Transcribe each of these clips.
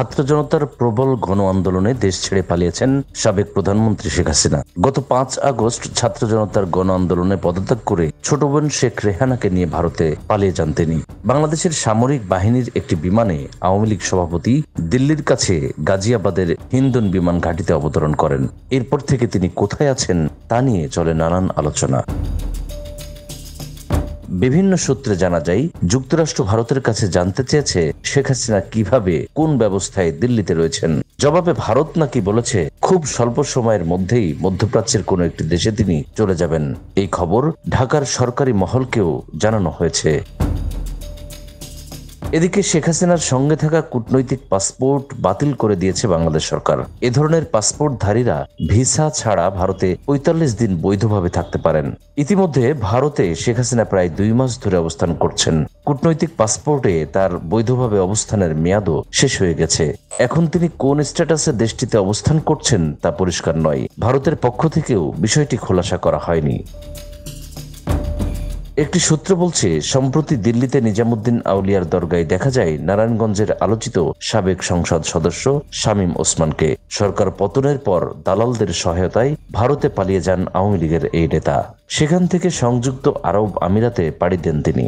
ছাত্র জনতার প্রবল গণ আন্দোলনে দেশ ছেড়ে পালিয়েছেন সাবেক প্রধানমন্ত্রী শেখ হাসিনা। গত 5 আগস্ট ছাত্র জনতার গণ আন্দোলনে পদত্যাগ করে ছোট বোন শেখ রেহানাকে নিয়ে ভারতে পালিয়ে যান তিনি। বাংলাদেশের সামরিক বাহিনীর একটি বিমানে আওয়ামী লীগ সভাপতি দিল্লির কাছে গাজিয়াবাদের হিন্দন বিমান ঘাঁটিতে অবতরণ করেন। এরপর থেকে তিনি কোথায় আছেন তা নিয়ে চলে নানান আলোচনা। বিভিন্ন সূত্রে জানা যায়, যুক্তরাষ্ট্র ভারতের কাছে জানতে চেয়েছে শেখ হাসিনা কিভাবে কোন ব্যবস্থায় দিল্লিতে রয়েছেন। জবাবে ভারত নাকি বলেছে খুব স্বল্প সময়ের মধ্যেই মধ্যপ্রাচ্যের কোনো একটি দেশে তিনি চলে যাবেন। এই খবর ঢাকার সরকারি মহলকেও জানানো হয়েছে। এদিকে শেখ হাসিনার সঙ্গে থাকা কূটনৈতিক পাসপোর্ট বাতিল করে দিয়েছে বাংলাদেশ সরকার। এ ধরনের পাসপোর্টধারীরা ভিসা ছাড়া ভারতে ৪৫ দিন বৈধভাবে থাকতে পারেন। ইতিমধ্যে ভারতে শেখ হাসিনা প্রায় 2 মাস ধরে অবস্থান করছেন। কূটনৈতিক পাসপোর্টে তার বৈধভাবে অবস্থানের মেয়াদও শেষ হয়ে গেছে। এখন তিনি কোন স্ট্যাটাসে দেশটিতে অবস্থান করছেন তা পরিষ্কার নয়। ভারতের পক্ষ থেকেও বিষয়টি খোলাসা করা হয়নি। একটি সূত্র বলছে, সম্প্রতি দিল্লিতে নিজামুদ্দিন আউলিয়ার দরগায় দেখা যায় নারায়ণগঞ্জের আলোচিত সাবেক সংসদ সদস্য শামীম ওসমানকে। সরকার পতনের পর দালালদের সহায়তায় ভারতে পালিয়ে যান আওয়ামী লীগের এই নেতা। সেখান থেকে সংযুক্ত আরব আমিরাতে পাড়ি দেন তিনি।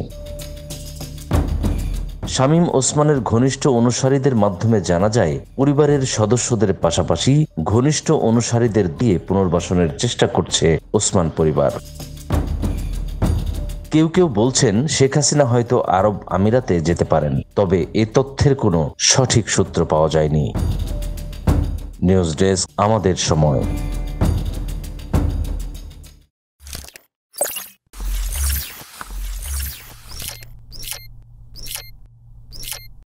শামীম ওসমানের ঘনিষ্ঠ অনুসারীদের মাধ্যমে জানা যায়, পরিবারের সদস্যদের পাশাপাশি ঘনিষ্ঠ অনুসারীদের দিয়ে পুনর্বাসনের চেষ্টা করছে ওসমান পরিবার। কেউ কেউ বলছেন শেখ হাসিনা হয়তো আরব আমিরাতে যেতে পারেন, তবে এ তথ্যের কোনো সঠিক সূত্র পাওয়া যায়নি। নিউজ ডেস্ক, আমাদের সময়।